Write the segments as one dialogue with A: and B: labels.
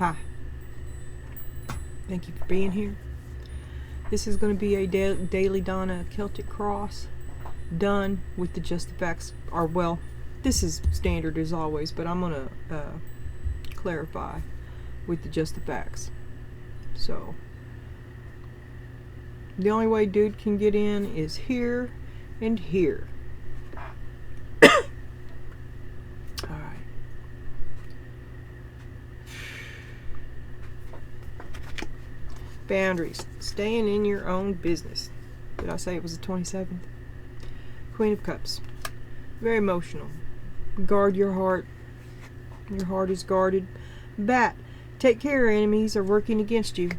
A: Hi. Thank you for being here. This is going to be a daily Donna Celtic cross done with the Just the Facts. Or, well, this is standard as always, but I'm going to clarify with the Just the Facts. So, the only way dude can get in is here and here. Alright. Boundaries. Staying in your own business. Did I say it was the 27th? Queen of Cups. Very emotional. Guard your heart. Your heart is guarded. Bat. Take care, enemies are working against you.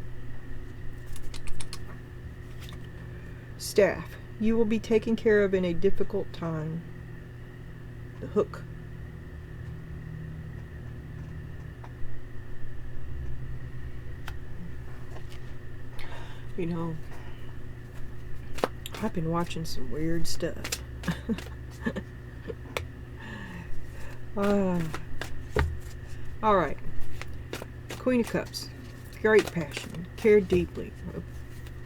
A: Staff. You will be taken care of in a difficult time. The Hook. You know, I've been watching some weird stuff. Alright. Queen of Cups. Great passion. Care deeply.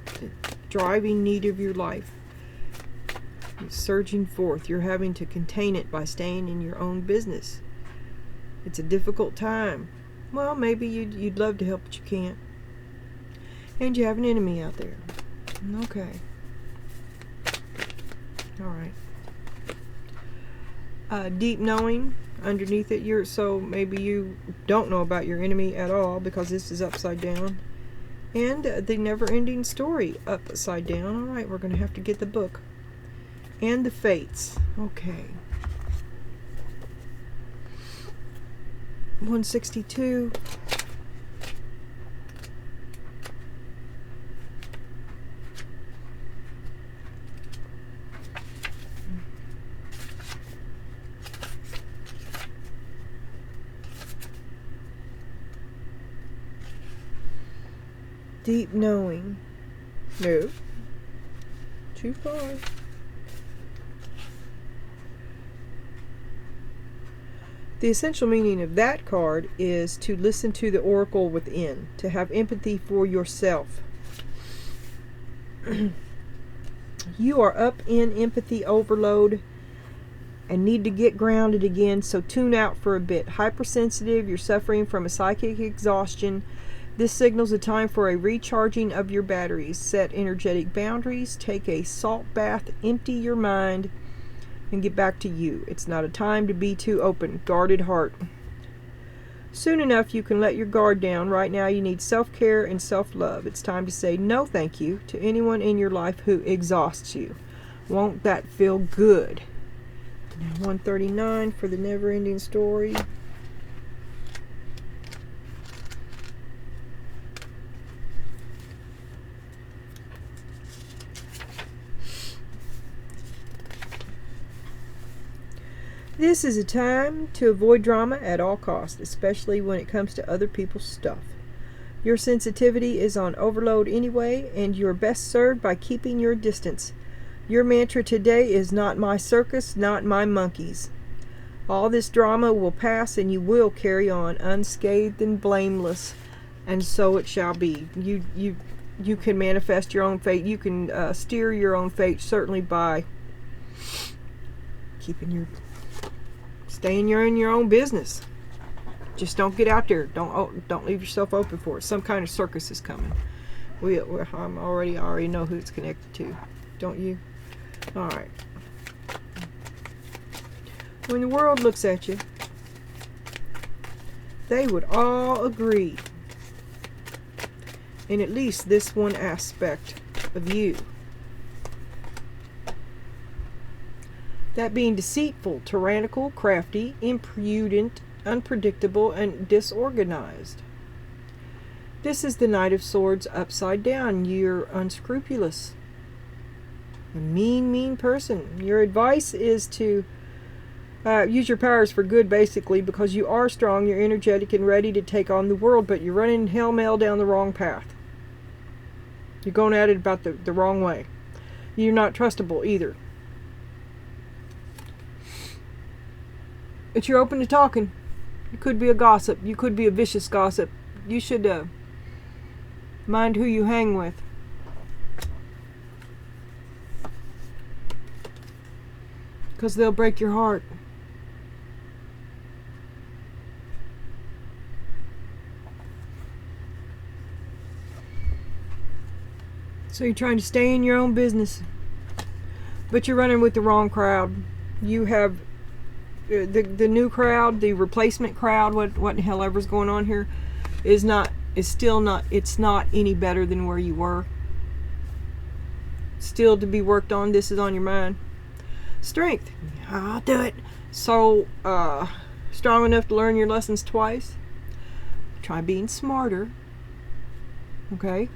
A: The driving need of your life. It's surging forth. You're having to contain it by staying in your own business. It's a difficult time. Well, maybe you'd love to help, but you can't. And you have an enemy out there. Okay. Alright. Deep knowing underneath it. So maybe you don't know about your enemy at all because this is upside down. And the never-ending story upside down. Alright, we're going to have to get the book. And the Fates. Okay. 162. Deep knowing. No. Too far. The essential meaning of that card is to listen to the oracle within, to have empathy for yourself. You are up in empathy overload and need to get grounded again, so tune out for a bit. Hypersensitive, you're suffering from a psychic exhaustion. This signals a time for a recharging of your batteries. Set energetic boundaries, take a salt bath, empty your mind, and get back to you. It's not a time to be too open. Guarded heart. Soon enough, you can let your guard down. Right now, you need self-care and self-love. It's time to say no thank you to anyone in your life who exhausts you. Won't that feel good? Now, 139 for the never-ending story. This is a time to avoid drama at all costs, especially when it comes to other people's stuff. Your sensitivity is on overload anyway, and you're best served by keeping your distance. Your mantra today is not my circus, not my monkeys. All this drama will pass, and you will carry on unscathed and blameless, and so it shall be. You can manifest your own fate. You can steer your own fate, certainly by staying in your own business. Just don't get out there. Don't leave yourself open for it. Some kind of circus is coming. I already know who it's connected to. Don't you? All right. When the world looks at you, they would all agree in at least this one aspect of you. That being deceitful, tyrannical, crafty, imprudent, unpredictable, and disorganized. This is the Knight of Swords upside down. You're unscrupulous. A mean person. Your advice is to use your powers for good, basically, because you are strong, you're energetic, and ready to take on the world, but you're running hell-mel down the wrong path. You're going at it about the wrong way. You're not trustable either. But you're open to talking. You could be a gossip. You could be a vicious gossip. should mind who you hang with. Because they'll break your heart. So you're trying to stay in your own business, but you're running with the wrong crowd. You have the new crowd, the replacement crowd, what the hell ever's going on here, it's not any better than where you were. Still to be worked on. This is on your mind. Strength, I'll do it. So strong enough to learn your lessons twice. Try being smarter. Okay,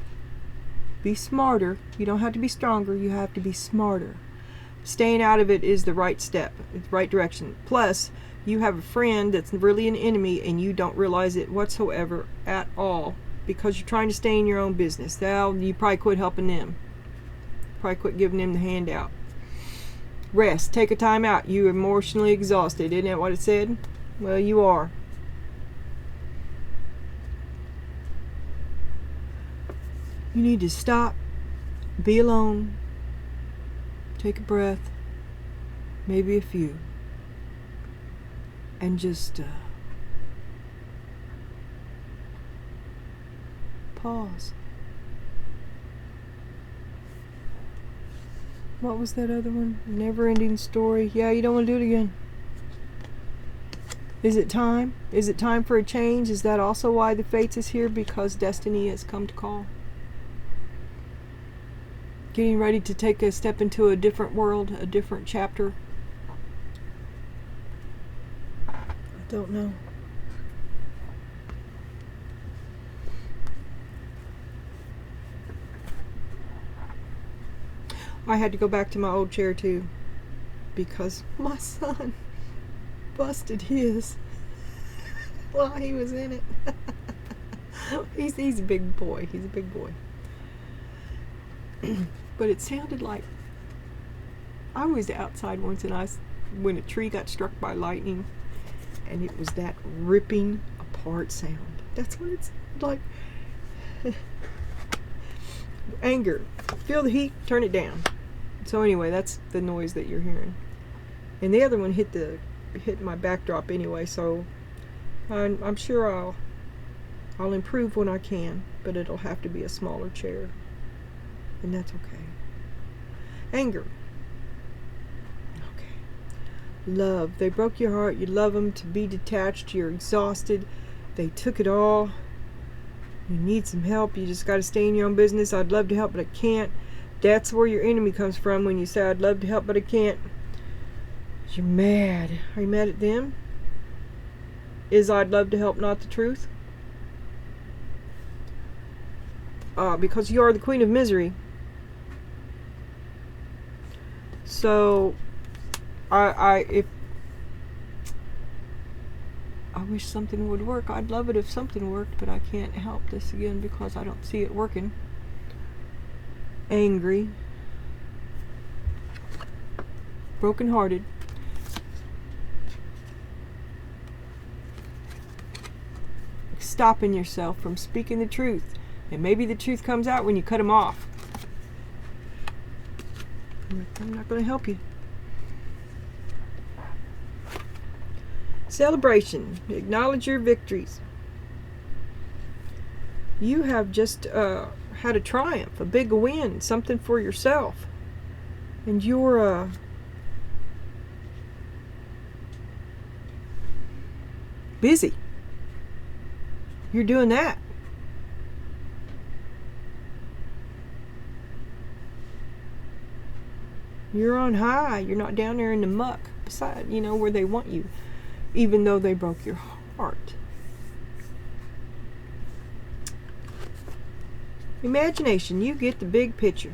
A: be smarter. You don't have to be stronger, you have to be smarter. Staying out of it is the right step, it's the right direction. Plus, you have a friend that's really an enemy and you don't realize it whatsoever at all, because you're trying to stay in your own business. Now you probably quit helping them. Probably quit giving them the handout. Rest. Take a time out. You're emotionally exhausted. Isn't that what it said? Well, you are. You need to stop, be alone, take a breath, maybe a few, and just pause. What was that other one? Never-ending story. Yeah, you don't want to do it again. Is it time? Is it time for a change? Is that also why the Fates is here? Because destiny has come to call. Getting ready to take a step into a different world, a different chapter. I don't know. I had to go back to my old chair too, because my son busted his while he was in it. He's a big boy. He's a big boy. But it sounded like I was outside once and when a tree got struck by lightning, and it was that ripping apart sound. That's what it sounded like. Anger. Feel the heat, turn it down. So anyway, that's the noise that you're hearing. And the other one hit my backdrop anyway, so I'm sure I'll improve when I can, but it'll have to be a smaller chair. And that's okay. Anger. Okay. Love. They broke your heart. You love them. To be detached. You're exhausted. They took it all. You need some help. You just got to stay in your own business. I'd love to help, but I can't. That's where your enemy comes from when you say, I'd love to help, but I can't. You're mad. Are you mad at them? Is I'd love to help not the truth? Because you are the queen of misery. So, I wish something would work. I'd love it if something worked, but I can't help this again because I don't see it working. Angry. Brokenhearted. Stopping yourself from speaking the truth. And maybe the truth comes out when you cut them off. I'm not going to help you. Celebration. Acknowledge your victories. You have just had a triumph, a big win, something for yourself. And you're busy. You're doing that. You're on high. You're not down there in the muck beside, where they want you, even though they broke your heart. Imagination. You get the big picture.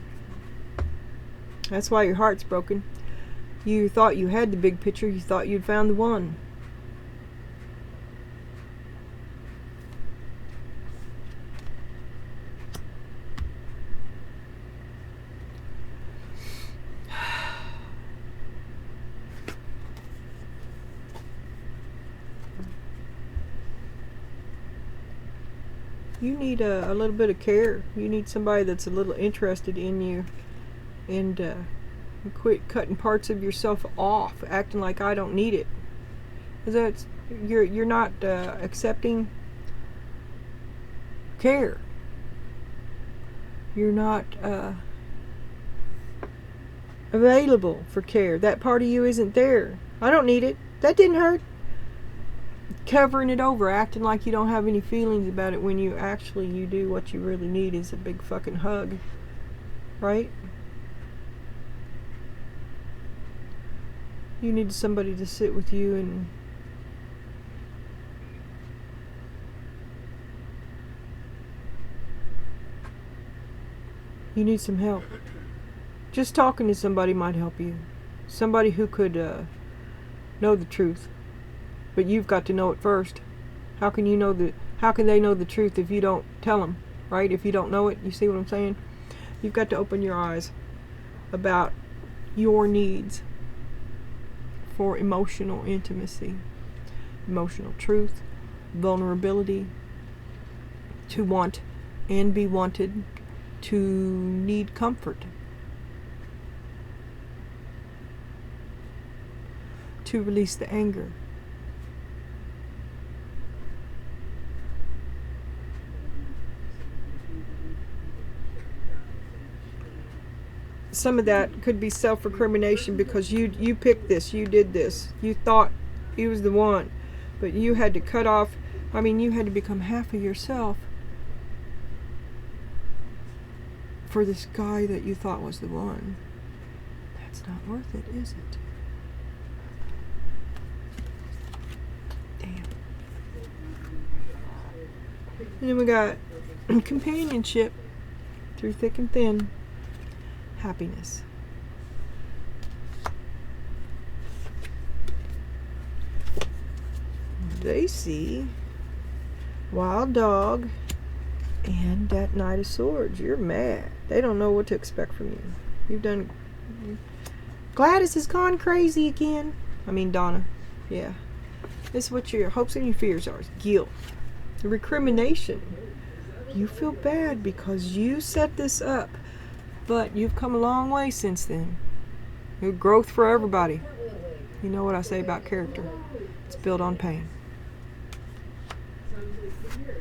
A: That's why your heart's broken. You thought you had the big picture. You thought you'd found the one. You need a little bit of care. You need somebody that's a little interested in you, and quit cutting parts of yourself off, acting like I don't need it. That's you're not accepting care. You're not available for care. That part of you isn't there. I don't need it. That didn't hurt. Covering it over, acting like you don't have any feelings about it when you actually you do. What you really need is a big fucking hug, right? You need somebody to sit with you and you need some help. Just talking to somebody might help you. Somebody who could know the truth. But you've got to know it first. How can you know how can they know the truth if you don't tell them, right? If you don't know it, you see what I'm saying? You've got to open your eyes about your needs for emotional intimacy, emotional truth, vulnerability, to want and be wanted, to need comfort, to release the anger. Some of that could be self-recrimination because you picked this, you did this, you thought he was the one, but you had to cut off, you had to become half of yourself for this guy that you thought was the one. That's not worth it, is it? Damn. And then we got companionship through thick and thin. Happiness. They see wild dog and that Knight of Swords. You're mad. They don't know what to expect from you. You've done. Gladys has gone crazy again. Donna. Yeah. This is what your hopes and your fears are. Guilt. Recrimination. You feel bad because you set this up. But you've come a long way since then. Growth for everybody. You know what I say about character. It's built on pain.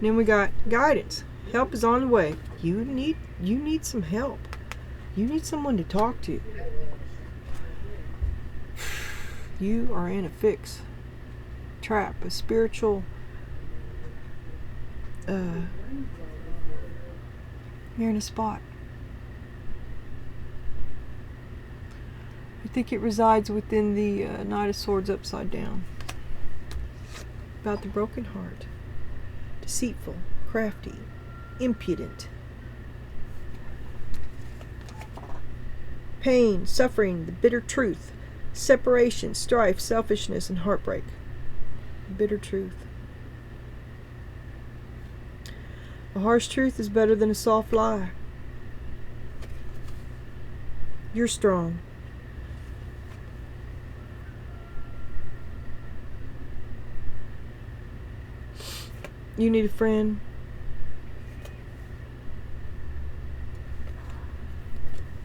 A: Then we got guidance. Help is on the way. You need some help. You need someone to talk to. You are in a fix. Trap. A spiritual you're in a spot. I think it resides within the Knight of Swords upside down. About the broken heart. Deceitful, crafty, impudent. Pain, suffering, the bitter truth. Separation, strife, selfishness, and heartbreak. The bitter truth. A harsh truth is better than a soft lie. You're strong. You need a friend.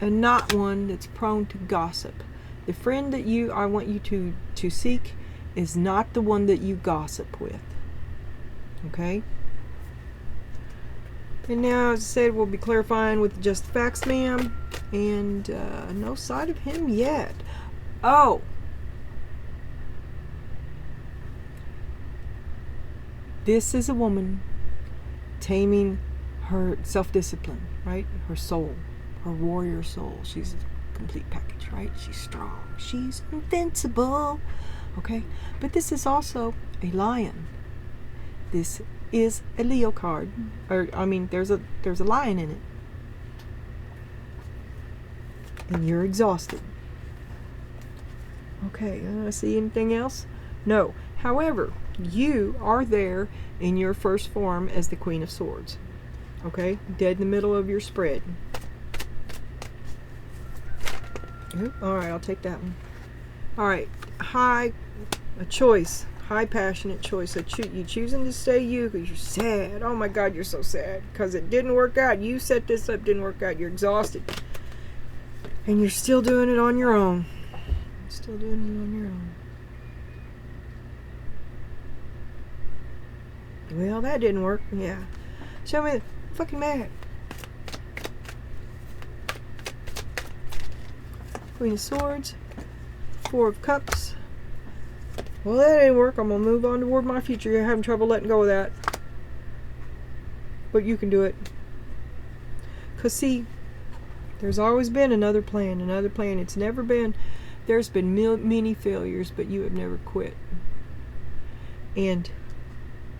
A: And not one that's prone to gossip. The friend that I want you to seek is not the one that you gossip with. Okay? And now, as I said, we'll be clarifying with just facts, ma'am. And no sight of him yet. Oh! This is a woman taming her self-discipline, right? Her soul, her warrior soul. She's a complete package, right? She's strong. She's invincible. Okay? But this is also a lion. This is a Leo card. There's a lion in it. And you're exhausted. Okay, see anything else? No. However, you are there in your first form as the Queen of Swords. Okay? Dead in the middle of your spread. Alright, I'll take that one. Alright, a choice. high passionate choice. So you choosing to stay you because you're sad. Oh my God, you're so sad because it didn't work out. You set this up, didn't work out. You're exhausted, and you're still doing it on your own. Still doing it on your own. Well, that didn't work. Yeah. Show me the fucking mad. Queen of Swords. Four of Cups. Well, that didn't work. I'm going to move on toward my future. You're having trouble letting go of that. But you can do it. Because, see, there's always been another plan. Another plan. It's never been... There's been many failures, but you have never quit. And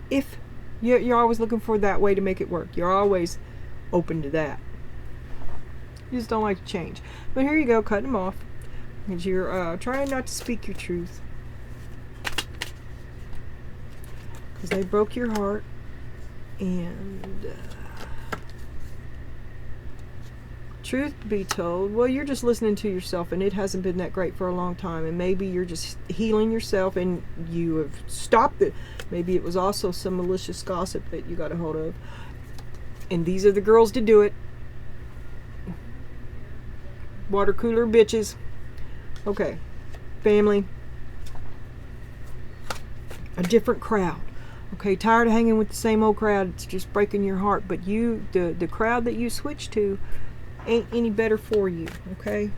A: if you're always looking for that way to make it work, you're always open to that. You just don't like to change. But here you go, cutting them off. Because you're trying not to speak your truth. Because they broke your heart. And truth be told, well, you're just listening to yourself, and it hasn't been that great for a long time. And maybe you're just healing yourself, and you have stopped it. Maybe it was also some malicious gossip that you got a hold of. And these are the girls to do it. Water cooler bitches. Okay. Family. A different crowd. Okay, tired of hanging with the same old crowd. It's just breaking your heart. But you, the crowd that you switched to ain't any better for you. Okay?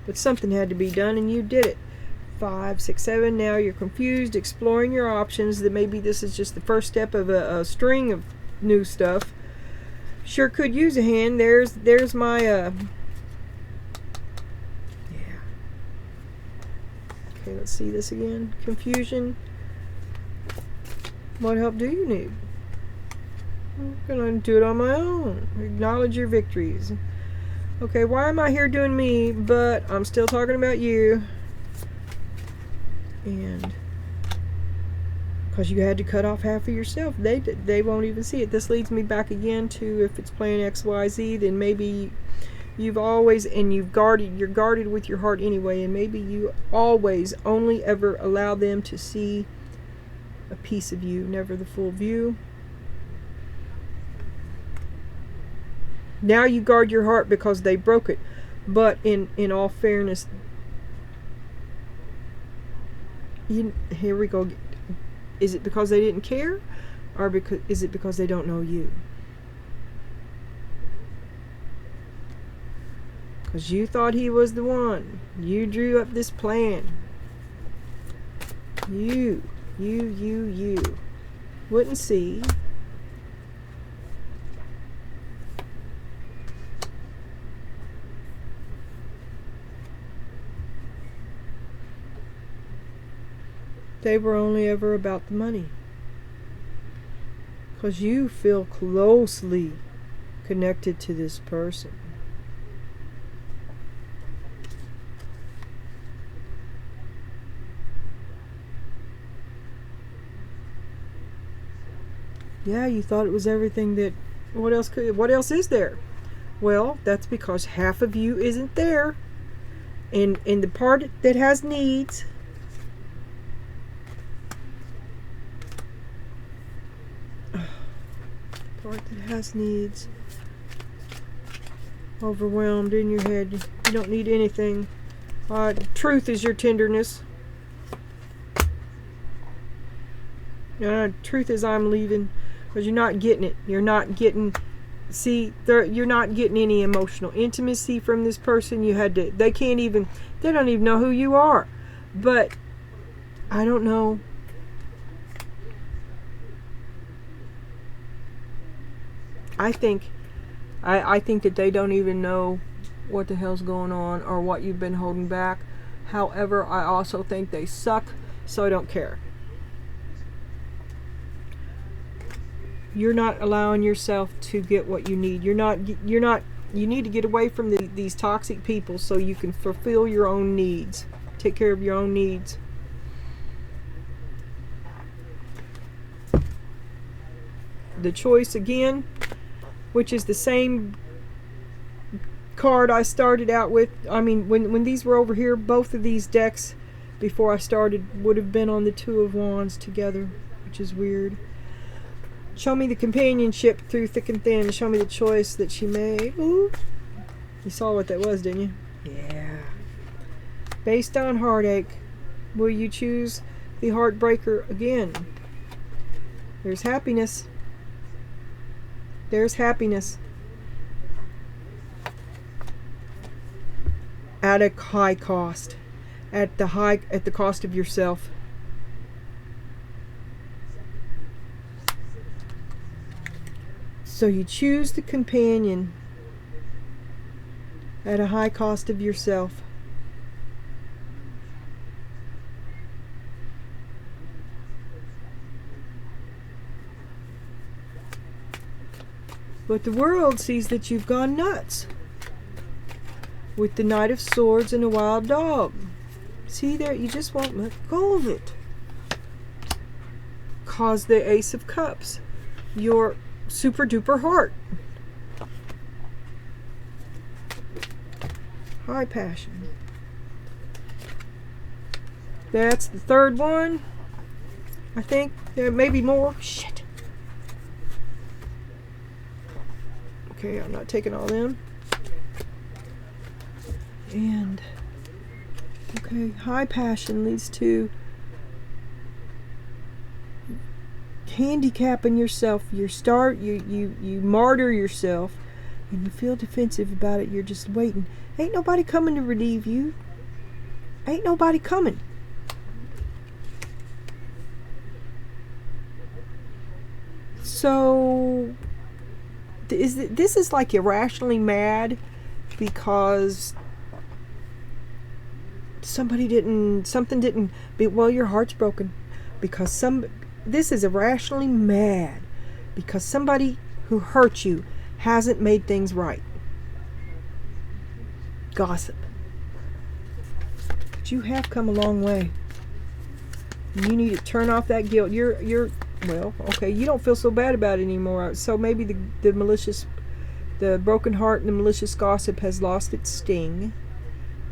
A: But something had to be done, and you did it. 5, 6, 7. Now you're confused, exploring your options. That maybe this is just the first step of a string of new stuff. Sure could use a hand. There's my yeah. Okay, let's see this again. Confusion. What help do you need? I'm gonna do it on my own. Acknowledge your victories. Okay, why am I here doing me, but I'm still talking about you? And because you had to cut off half of yourself. They won't even see it. This leads me back again to, if it's playing XYZ, then maybe you've always, and you're guarded with your heart anyway, and maybe you always only ever allow them to see a piece of you, never the full view. Now you guard your heart because they broke it. But in all fairness, here we go. Is it because they didn't care, or is it because they don't know you? Because you thought he was the one. You drew up this plan. You wouldn't see. They were only ever about the money. Because you feel closely connected to this person. Yeah, you thought it was everything that... What else is there? Well, that's because half of you isn't there. And the part that has needs... part that has needs, overwhelmed in your head. You don't need anything. Truth is your tenderness. Truth is I'm leaving, because you're not getting it. You're not getting, you're not getting any emotional intimacy from this person. They don't even know who you are. But I don't know. I think that they don't even know what the hell's going on or what you've been holding back. However, I also think they suck, so I don't care. You're not allowing yourself to get what you need. You need to get away from these toxic people so you can fulfill your own needs. Take care of your own needs. The choice again, which is the same card I started out with. I mean, when these were over here, both of these decks before I started would have been on the Two of Wands together, which is weird. Show me the companionship through thick and thin. Show me the choice that she made. Ooh. You saw what that was, didn't you? Yeah. Based on heartache, will you choose the heartbreaker again? There's happiness. There's happiness. At a high cost. At the cost of yourself. So you choose the companion at a high cost of yourself. But the world sees that you've gone nuts with the Knight of Swords and a wild dog. See there, you just won't let go of it. Cause the Ace of Cups, your super duper heart. High passion. That's the third one. I think there may be more. Shit. Okay, I'm not taking all them. And okay, high passion leads to handicapping yourself. You martyr yourself, and you feel defensive about it. You're just waiting. Ain't nobody coming to relieve you. Ain't nobody coming. So this is like irrationally mad because something didn't well, your heart's broken because this is irrationally mad because somebody who hurt you hasn't made things right. Gossip. But you have come a long way. You need to turn off that guilt. You're well, okay, you don't feel so bad about it anymore. So maybe the broken heart and the malicious gossip has lost its sting.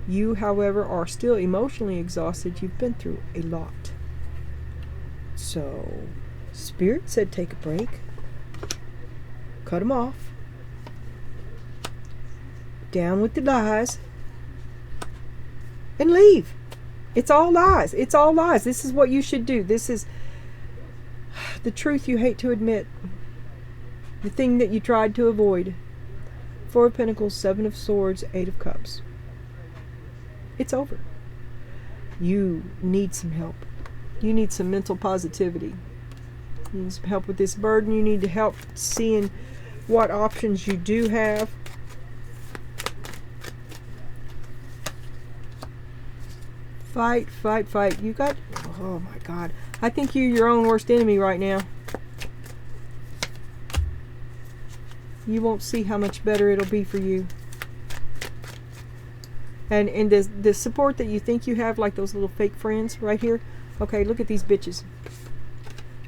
A: You, however, are still emotionally exhausted. You've been through a lot. So, Spirit said take a break. Cut them off. Down with the lies. And leave. It's all lies. It's all lies. This is what you should do. This is the truth you hate to admit. The thing that you tried to avoid. Four of Pentacles, Seven of Swords, Eight of Cups. It's over. You need some help. You need some mental positivity. You need some help with this burden. You need to help seeing what options you do have. Fight, fight, fight. You got... Oh my God. I think you're your own worst enemy right now. You won't see how much better it'll be for you. And the support that you think you have, like those little fake friends right here. Okay, look at these bitches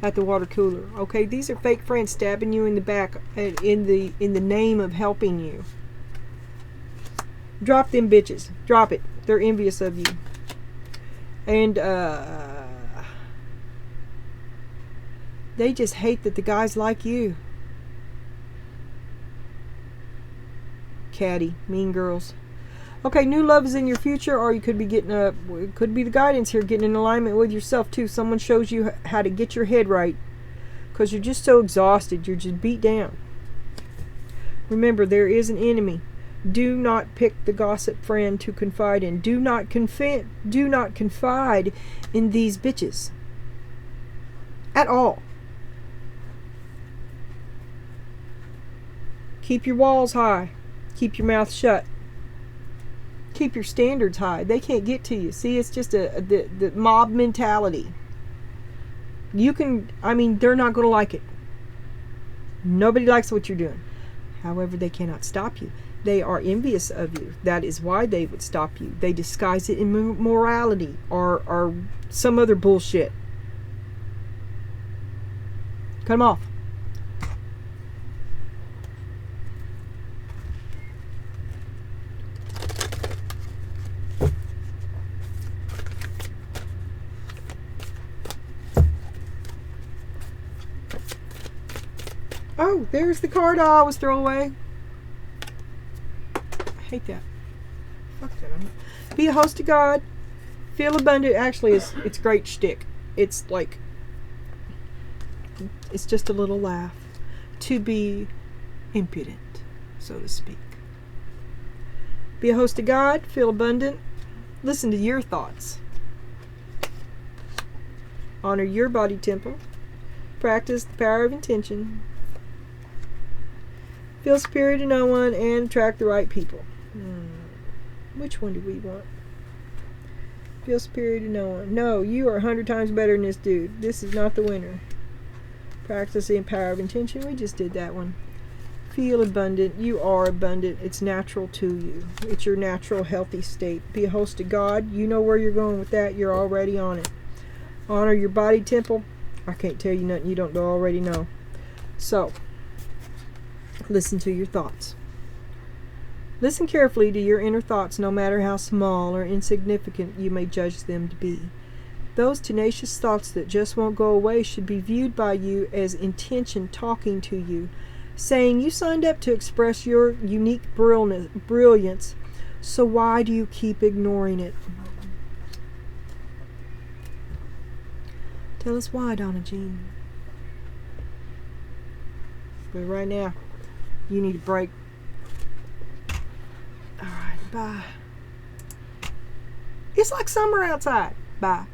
A: at the water cooler. Okay, these are fake friends stabbing you in the back in the name of helping you. Drop them bitches. Drop it. They're envious of you. And they just hate that the guys like you. Catty, mean girls. Okay, new love is in your future, or you could be getting it could be the guidance here, getting in alignment with yourself too. Someone shows you how to get your head right, because you're just so exhausted. You're just beat down. Remember, there is an enemy. Do not pick the gossip friend to confide in. Do not confide in these bitches at all. Keep your walls high. Keep your mouth shut. Keep your standards high. They can't get to you. See, it's just the mob mentality. You can, I mean, they're not going to like it. Nobody likes what you're doing. However, they cannot stop you. They are envious of you. That is why they would stop you. They disguise it in morality or some other bullshit. Cut them off. Oh, there's the card I always throw away. I hate that. Fuck that. Be a host to God. Feel abundant. Actually, it's great shtick. It's like, it's just a little laugh. To be impudent, so to speak. Be a host to God. Feel abundant. Listen to your thoughts. Honor your body temple. Practice the power of intention. Feel superior to no one and attract the right people. Which one do we want? Feel superior to no one. No, you are 100 times better than this dude. This is not the winner. Practice the power of intention. We just did that one. Feel abundant. You are abundant. It's natural to you. It's your natural healthy state. Be a host to God. You know where you're going with that. You're already on it. Honor your body temple. I can't tell you nothing you don't already know. So, listen to your thoughts. Listen carefully to your inner thoughts, no matter how small or insignificant you may judge them to be. Those tenacious thoughts that just won't go away should be viewed by you as intention talking to you, saying you signed up to express your unique brilliance, so why do you keep ignoring it? Tell us why, Donna Jean. But right now, you need a break. Alright, bye. It's like summer outside. Bye.